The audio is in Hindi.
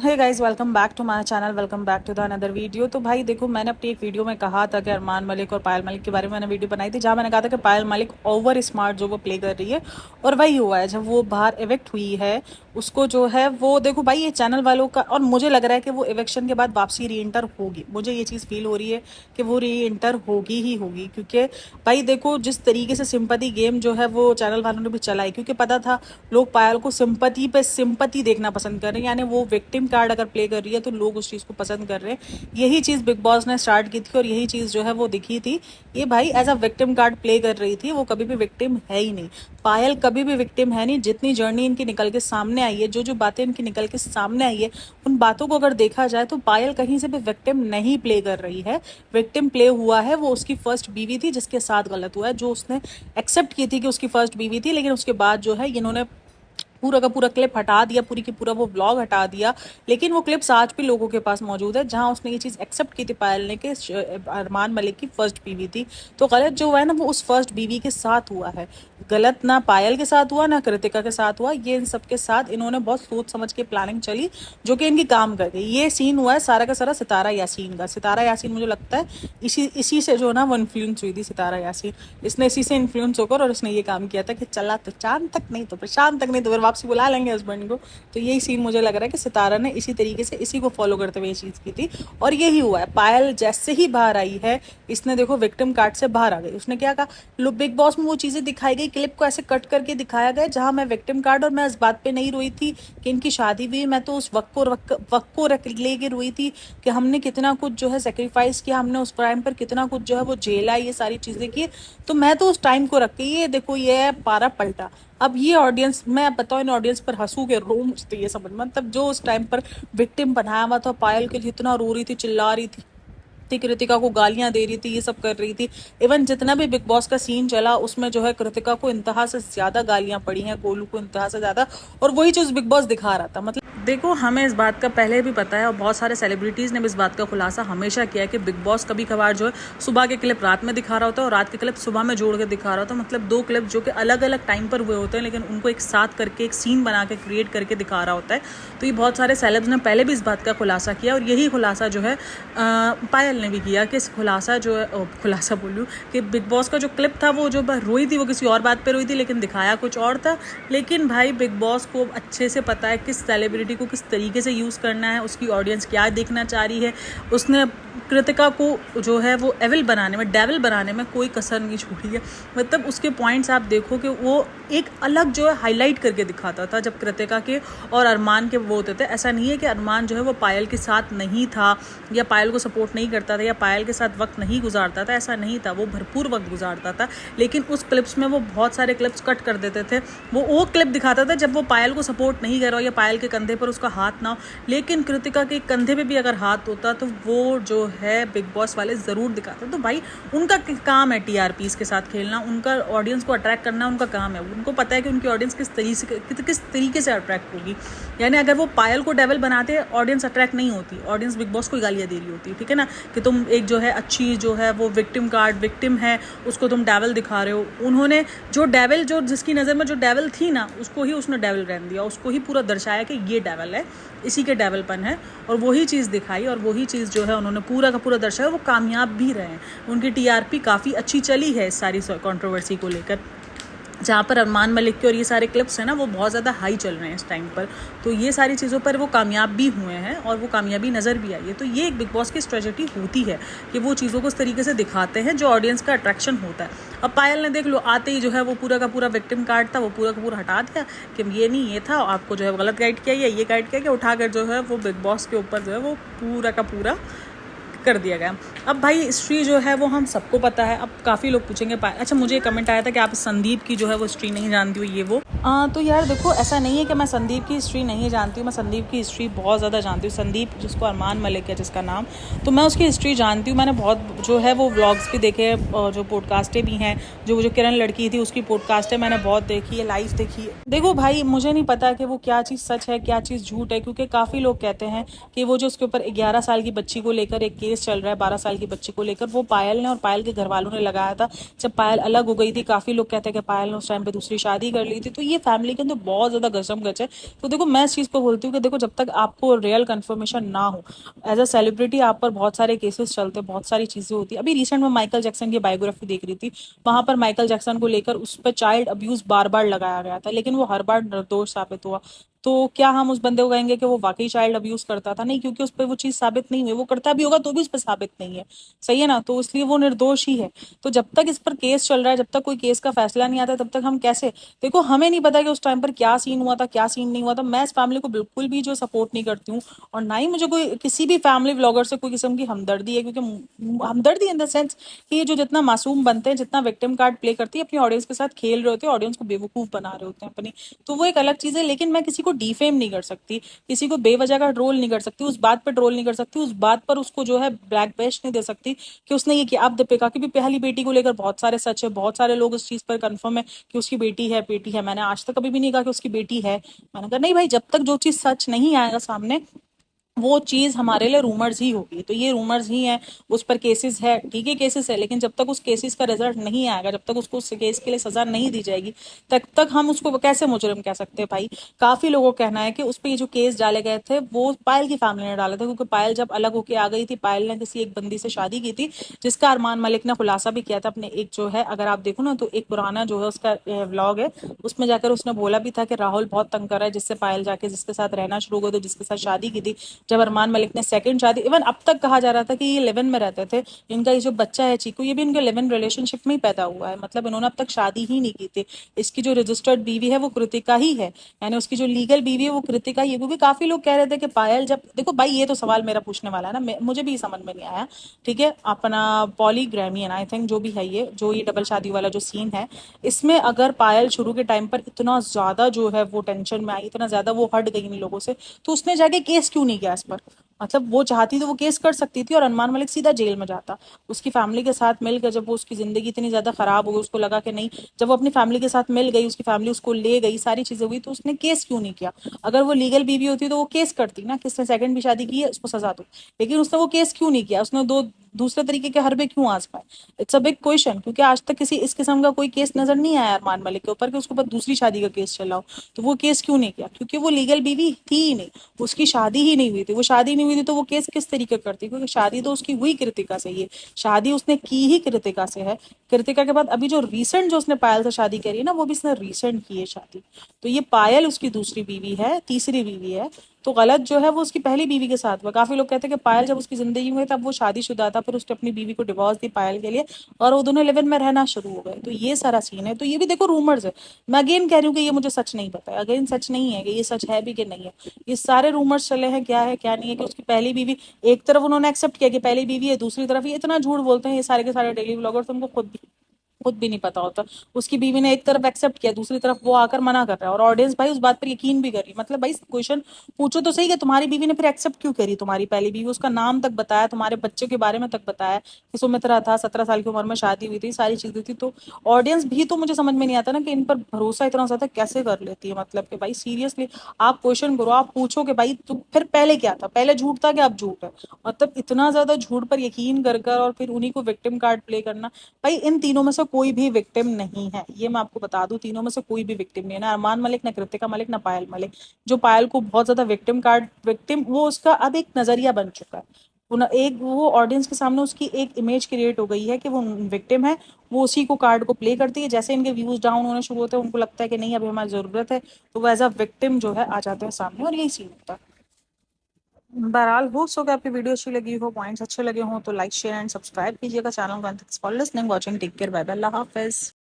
Hey guys, welcome back to my channel, welcome back to the another video. तो भाई देखो, मैंने अपनी एक वीडियो में कहा था कि अरमान मलिक और पायल मलिक के बारे में मैंने वीडियो बनाई थी, जहां मैंने कहा था कि पायल मलिक ओवर स्मार्ट जो वो प्ले कर रही है। और वही हुआ है, जब वो बाहर इवेक्ट हुई है उसको जो है वो देखो भाई, ये चैनल वालों का, और मुझे लग रहा है कि वो इवेक्शन के बाद वापसी री एंटर होगी। मुझे ये चीज़ फील हो रही है कि वो री एंटर होगी ही होगी, क्योंकि भाई देखो जिस तरीके से सिंपैथी गेम जो है वो चैनल वालों ने भी चलाई, क्योंकि पता था लोग पायल को सिंपैथी पे सिंपैथी देखना पसंद कर रहे हैं, यानी वो विक्टिम कार्ड अगर प्ले कर रही है तो लोग उस चीज़ को पसंद कर रहे हैं। यही चीज़ बिग बॉस ने स्टार्ट की थी और यही चीज़ जो है वो दिखी थी। ये भाई as a victim card play कर रही थी, वो कभी भी विक्टिम है ही नहीं। पायल कभी भी विक्टिम है नहीं। जितनी जर्नी इनकी निकल के सामने आई है, जो जो बातें इनकी निकल के सामने आई है, उन बातों को अगर देखा जाए तो पायल कहीं से भी विक्टिम नहीं प्ले कर रही है। विक्टिम प्ले हुआ है वो उसकी फर्स्ट बीवी थी जिसके साथ गलत हुआ है, जो उसने एक्सेप्ट की थी कि उसकी फर्स्ट बीवी थी, लेकिन उसके बाद जो है इन्होंने पूरा का पूरा क्लिप हटा दिया, पूरी की पूरा वो व्लॉग हटा दिया। लेकिन वो क्लिप्स आज भी लोगों के पास मौजूद है, जहां उसने ये चीज़ एक्सेप्ट की थी पायल ने कि अरमान मलिक की फर्स्ट बीवी थी। तो गलत जो हुआ है ना, वो उस फर्स्ट बीवी के साथ हुआ है। गलत ना पायल के साथ हुआ ना कृतिका के साथ हुआ, ये इन सब के साथ इन्होंने बहुत सोच समझ के प्लानिंग चली, जो कि इनकी काम कर गई। ये सीन हुआ है सारा का सारा सितारा यासीन का। सितारा यासीन मुझे लगता है इसी से जो ना वो इन्फ्लुएंस हुई थी सितारा यासीन। इसने इसी से इन्फ्लुएंस होकर और इसने ये काम किया था कि चला तो चांद तक नहीं तो प्रशांत तक नहीं तो फिर वापसी बुला लेंगे हस्बैंड को। तो यही सीन मुझे लग रहा है कि सितारा ने इसी तरीके से इसी को फॉलो करते हुए ये चीज़ की थी, और यही हुआ है। पायल जैसे ही बाहर आई है, इसने देखो विक्टिम कार्ड से बाहर आ गई। उसने क्या कहा, लो बिग बॉस में वो चीज़ें दिखाई गई, क्लिप को ऐसे कट करके दिखाया गया जहां मैं विक्टिम कार्ड, और मैं इस बात पे नहीं रोई थी कि इनकी शादी हुई, मैं तो उस वक्त को लेके रोई थी कि हमने कितना कुछ जो है सेक्रीफाइस किया, हमने उस टाइम पर कितना कुछ जो है वो झेला, ये सारी चीज़ें की। तो मैं तो उस टाइम को रख के, ये देखो ये पारा पलटा। अब ये ऑडियंस, मैं बताऊँ इन ऑडियंस पर हंसू के रो मुझते ये समझ, मतलब जो उस टाइम पर विक्टिम बनाया हुआ था पायल के लिए, इतना रो रही थी, चिल्ला रही थी, कृतिका को गालियां दे रही थी, ये सब कर रही थी। इवन जितना भी बिग बॉस का सीन चला उसमें जो है कृतिका को इंतहा से ज्यादा गालियां पड़ी हैं, गोलू को इंतहा से ज्यादा, और वही चीज बिग बॉस दिखा रहा था। मतलब देखो, हमें इस बात का पहले भी पता है और बहुत सारे सेलिब्रिटीज ने भी इस बात का खुलासा हमेशा किया है कि बिग बॉस कभी कभार जो है सुबह के क्लिप रात में दिखा रहा होता है और रात के क्लिप सुबह में जोड़ के दिखा रहा होता है। मतलब दो क्लिप जो कि अलग अलग टाइम पर हुए होते हैं, लेकिन उनको एक साथ करके एक सीन बना के क्रिएट करके दिखा रहा होता है। तो ये बहुत सारे सेलेब्स ने पहले भी इस बात का खुलासा किया, और यही खुलासा जो है पायल ने भी किया कि खुलासा जो है, खुलासा बोलूँ कि बिग बॉस का जो क्लिप था वो जो रोई थी वो किसी और बात पे रोई थी, लेकिन दिखाया कुछ और था। लेकिन भाई बिग बॉस को अच्छे से पता है किस सेलिब्रिटी को किस तरीके से यूज़ करना है, उसकी ऑडियंस क्या देखना चाह रही है। उसने कृतिका को जो है वो एविल बनाने में, डेविल बनाने में कोई कसर नहीं छोड़ी है। मतलब उसके पॉइंट्स आप देखो कि वो एक अलग जो है हाईलाइट करके दिखाता था जब कृतिका के और अरमान के वो होते थे। ऐसा नहीं है कि अरमान जो है वो पायल के साथ नहीं था या पायल को सपोर्ट नहीं करता था या पायल के साथ वक्त नहीं गुजारता था, ऐसा नहीं था। वो भरपूर वक्त गुजारता था, लेकिन उस क्लिप्स में वो बहुत सारे क्लिप्स कट कर देते थे। वो क्लिप दिखाता था जब वो पायल को सपोर्ट नहीं कर रहा हो या पायल के कंधे पर उसका हाथ ना हो, लेकिन कृतिका के कंधे पे भी अगर हाथ होता तो वो जो है बिग बॉस वाले ज़रूर दिखाते। तो भाई उनका काम है टीआरपीस के साथ खेलना, उनका ऑडियंस को अट्रैक्ट करना उनका काम है। उनको पता है कि उनकी ऑडियंस किस तरीके से अट्रैक्ट होगी। यानी अगर वो पायल को डेविल बनाते, ऑडियंस अट्रैक्ट नहीं होती, ऑडियंस बिग बॉस को गालियाँ दे रही होती, ठीक है ना, कि तुम एक जो है अच्छी जो है वो विक्टिम कार्ड विक्टिम है, उसको तुम डेविल दिखा रहे हो। उन्होंने जो डेविल, जो जिसकी नज़र में जो डेविल थी ना, उसको ही उसने डेविल रहने दिया, उसको ही पूरा दर्शाया कि ये डेविल है, इसी के डेविलपन है, और वही चीज़ दिखाई और वही चीज़ जो है उन्होंने पूरा का पूरा दर्शाया। वो कामयाब भी रहे हैं, उनकी टीआरपी काफ़ी अच्छी चली है इस सारी कंट्रोवर्सी को लेकर। जहाँ पर अरमान मलिक के और ये सारे क्लिप्स हैं ना, वो बहुत ज़्यादा हाई चल रहे हैं इस टाइम पर। तो ये सारी चीज़ों पर वो कामयाब भी हुए हैं और वो कामयाबी नज़र भी आई है। तो ये एक बिग बॉस की स्ट्रेटजी होती है कि वो चीज़ों को इस तरीके से दिखाते हैं जो ऑडियंस का अट्रैक्शन होता है। अब पायल ने देख लो, आते ही जो है वो पूरा का पूरा विक्टिम कार्ड था, वो पूरा का पूरा हटा दिया कि ये नहीं, ये था, आपको जो है गलत गाइड किया, ये गाइड किया, कि उठाकर जो है वो बिग बॉस के ऊपर जो है वो पूरा का पूरा कर दिया गया। अब भाई हिस्ट्री जो है वो हम सबको पता है। अब काफ़ी लोग पूछेंगे, अच्छा मुझे कमेंट आया था कि आप संदीप की जो है वो हिस्ट्री नहीं जानती हो, ये वो। तो यार देखो, ऐसा नहीं है कि मैं संदीप की हिस्ट्री नहीं जानती हूँ, मैं संदीप की हिस्ट्री बहुत ज़्यादा जानती हूँ। संदीप, जिसको अरमान मलिक है जिसका नाम, तो मैं उसकी हिस्ट्री जानती हूँ। मैंने बहुत जो है वो व्लॉग्स भी देखे हैं, जो पॉडकास्टें भी हैं, जो किरण लड़की थी उसकी पॉडकास्ट है, मैंने बहुत देखी है, लाइव देखी है। देखो भाई, मुझे नहीं पता कि वो क्या चीज़ सच है क्या चीज़ झूठ है, क्योंकि काफ़ी लोग कहते हैं कि वो जो उसके ऊपर 11 साल की बच्ची को लेकर एक केस चल रहा है 12 साल की बच्ची को लेकर, वो पायल ने और पायल के घर वालों ने लगाया था। जब पायल अलग हो गई थी, काफी लोग कहते हैं कि पायल ने उस टाइम पे दूसरी शादी कर ली थी। तो ये फैमिली के अंदर बहुत ज्यादा गजम गज है। तो देखो मैं इस चीज को बोलती हूँ कि देखो जब तक आपको रियल कंफर्मेशन ना हो, एज अ सेलिब्रिटी आप पर बहुत सारे केसेस चलते हैं, बहुत सारी चीजें होती है। अभी रिसेंट में माइकल जैक्सन की बायोग्राफी देख रही थी, वहां पर माइकल जैक्सन को लेकर उस पर चाइल्ड अब्यूज बार बार लगाया गया था, लेकिन वो हर बार निर्दोष साबित हुआ। तो क्या हम उस बंदे को कहेंगे कि वो वाकई चाइल्ड अब्यूज करता था? नहीं, क्योंकि उस पर वो चीज साबित नहीं हुई। वो करता भी होगा तो भी उस पर साबित नहीं है, सही है ना? तो इसलिए वो निर्दोष ही है। तो जब तक इस पर केस चल रहा है, जब तक कोई केस का फैसला नहीं आता, तब तक हम कैसे, देखो हमें नहीं पता कि उस टाइम पर क्या सीन हुआ था, क्या सीन नहीं हुआ था। मैं इस फैमिली को बिल्कुल भी जो सपोर्ट नहीं करती हूँ, और ना ही मुझे कोई किसी भी फैमिली व्लॉगर से कोई किस्म की हमदर्दी है, क्योंकि हमदर्दी इन द सेंस कि ये जो जितना मासूम बनते हैं, जितना विक्टिम कार्ड प्ले करती है, अपनी ऑडियंस के साथ खेल रहे होते हैं, ऑडियंस को बेवकूफ बना रहे होते हैं अपनी, तो वो एक अलग चीज है। लेकिन मैं किसी को डिफेम नहीं कर सकती, किसी को बेवजह का ट्रोल नहीं कर सकती, उस बात पर ट्रोल नहीं कर सकती, उस बात पर उसको जो है ब्लैक बेस्ट नहीं दे सकती कि उसने ये किया। अब दीपिका की भी पहली बेटी को लेकर बहुत सारे सच है, बहुत सारे लोग इस चीज पर कंफर्म है कि उसकी बेटी है। मैंने आज तक कभी भी नहीं कहा कि उसकी बेटी है। मैंने कहा नहीं भाई, जब तक जो चीज सच नहीं आएगा सामने, वो चीज हमारे लिए रूमर्स ही होगी। तो ये रूमर्स ही है, उस पर केसेस है, ठीक है केसेस है, लेकिन जब तक उस केसेस का रिजल्ट नहीं आएगा, जब तक उसको उस केस के लिए सजा नहीं दी जाएगी, तब तक हम उसको कैसे मुजरिम कह सकते हैं भाई? काफी लोगों का कहना है कि उस पर ये जो केस डाले गए थे वो पायल की फैमिली ने डाले थे, क्योंकि पायल जब अलग होके आ गई थी, पायल ने किसी एक बंदी से शादी की थी, जिसका अरमान मलिक ने खुलासा भी किया था अपने एक जो है, अगर आप देखो ना तो एक पुराना जो है उसका व्लॉग है, उसमें जाकर उसने बोला भी था कि राहुल बहुत तंग कर रहा है, जिससे पायल जाके जिसके साथ रहना शुरू हो गई, तो जिसके साथ शादी की थी, जब अरमान मलिक ने सेकंड शादी, इवन अब तक कहा जा रहा था कि ये लिव इन में रहते थे, इनका ये जो बच्चा है चीकू, ये भी इनके लिव इन रिलेशनशिप में ही पैदा हुआ है, मतलब इन्होंने अब तक शादी ही नहीं की थी। इसकी जो रजिस्टर्ड बीवी है वो कृतिका ही है, यानी उसकी जो लीगल बीवी है वो कृतिका ही है। क्योंकि काफी लोग कह रहे थे कि पायल जब, देखो भाई ये तो सवाल मेरा पूछने वाला है ना, मुझे भी समझ में नहीं आया, ठीक है? अपना पॉलीग्रामी आई थिंक जो भी है, ये जो ये डबल शादी वाला जो सीन है, इसमें अगर पायल शुरू के टाइम पर इतना ज्यादा जो है वो टेंशन में आई, इतना ज्यादा वो हट गई इन लोगों से, तो उसने जाके केस क्यों नहीं किया इस पर? मतलब वो चाहती तो वो केस कर सकती थी और अरमान मलिक सीधा जेल में जाता। उसकी फैमिली के साथ मिलकर जब वो, उसकी जिंदगी इतनी ज्यादा खराब हो गई, उसको लगा कि नहीं, जब वो अपनी फैमिली के साथ मिल गई, उसकी फैमिली उसको ले गई, सारी चीजें हुई, तो उसने केस क्यों नहीं किया? अगर वो लीगल बीवी होती तो वो केस करती ना, किसने सेकंड भी शादी की है उसको सजा दो। लेकिन उसने वो केस क्यों नहीं किया? उसने दो दूसरे तरीके के हरबे क्यों आजमाए? इट्स अ बिग क्वेश्चन, क्योंकि आज तक किसी इस किस्म का कोई केस नजर नहीं आया अरमान मलिक के ऊपर कि उसके ऊपर दूसरी शादी का केस चला हो। तो वो केस क्यों नहीं किया? क्योंकि वो लीगल बीवी थी ही नहीं, उसकी शादी ही नहीं हुई थी। वो शादी नहीं हुई थी तो वो केस किस तरीके करती? क्योंकि शादी तो उसकी हुई कृतिका से, ये शादी उसने की ही कृतिका से है। कृतिका के बाद अभी जो रिसेंट जो उसने पायल से शादी करी है ना, वो भी उसने रिसेंट की है शादी। तो ये पायल उसकी दूसरी बीवी है, तीसरी बीवी है। तो गलत जो है वो उसकी पहली बीवी के साथ हुआ। काफी लोग कहते हैं कि पायल जब उसकी जिंदगी में तब वो शादीशुदा था, फिर उसने अपनी बीवी को डिवोर्स दी पायल के लिए, और वो दोनों लिव इन में रहना शुरू हो गए। तो ये सारा सीन है। तो ये भी देखो रूमर्स है, मैं अगेन कह रही हूँ कि ये मुझे सच नहीं पता है, अगेन सच नहीं है कि ये सच है भी कि नहीं है। ये सारे रूमर्स चले हैं, क्या है क्या नहीं है, कि उसकी पहली बीवी, एक तरफ उन्होंने एक्सेप्ट किया कि पहली बीवी है, दूसरी तरफ ये इतना झूठ बोलते हैं ये सारे के सारे डेली व्लॉगर्स, उनको खुद भी नहीं पता होता। उसकी बीवी ने एक तरफ एक्सेप्ट किया, दूसरी तरफ वो आकर मना कर रहा है, और ऑडियंस भाई उस बात पर यकीन भी कर रही है। मतलब भाई क्वेश्चन पूछो तो सही कि तुम्हारी बीवी ने फिर एक्सेप्ट क्यों करी? तुम्हारी पहली बीवी, उसका नाम तक बताया, तुम्हारे बच्चे के बारे में तक बताया कि सुमित्रा था, 17 साल की उम्र में शादी हुई थी, सारी चीजें थी। तो ऑडियंस भी, तो मुझे समझ में नहीं आता ना कि इन पर भरोसा इतना ज्यादा कैसे कर लेती है। मतलब कि भाई सीरियसली आप क्वेश्चन करो, आप पूछो कि भाई तो फिर पहले क्या था? पहले झूठ था कि अब झूठ है? मतलब इतना ज्यादा झूठ पर यकीन कर कर और फिर उन्हीं को विक्टिम कार्ड प्ले करना। भाई इन तीनों में से कोई भी विक्टिम नहीं है, ये मैं आपको बता दूं, तीनों में से कोई भी विक्टिम नहीं है, ना अरमान मलिक, ना कृतिका मलिक, ना पायल मलिक। जो पायल को बहुत ज्यादा विक्टिम कार्ड, विक्टिम वो उसका अब एक नजरिया बन चुका है। एक वो ऑडियंस के सामने उसकी एक इमेज क्रिएट हो गई है कि वो विक्टिम है, वो उसी को कार्ड को प्ले करती है। जैसे इनके व्यूज डाउन होने शुरू होते हैं, उनको लगता है कि नहीं अभी हमारी जरूरत है, तो वो एज अ विक्टिम जो है आ जाते हैं सामने, और यही सीन होता है। बहरहाल होप्स हो कि आपकी वीडियो अच्छी लगी हो, पॉइंट्स अच्छे लगे हो, तो लाइक शेयर एंड सब्सक्राइब कीजिएगा चैनल को। Thanks for listening, watching, take care, bye bye, अल्लाह हाफिज।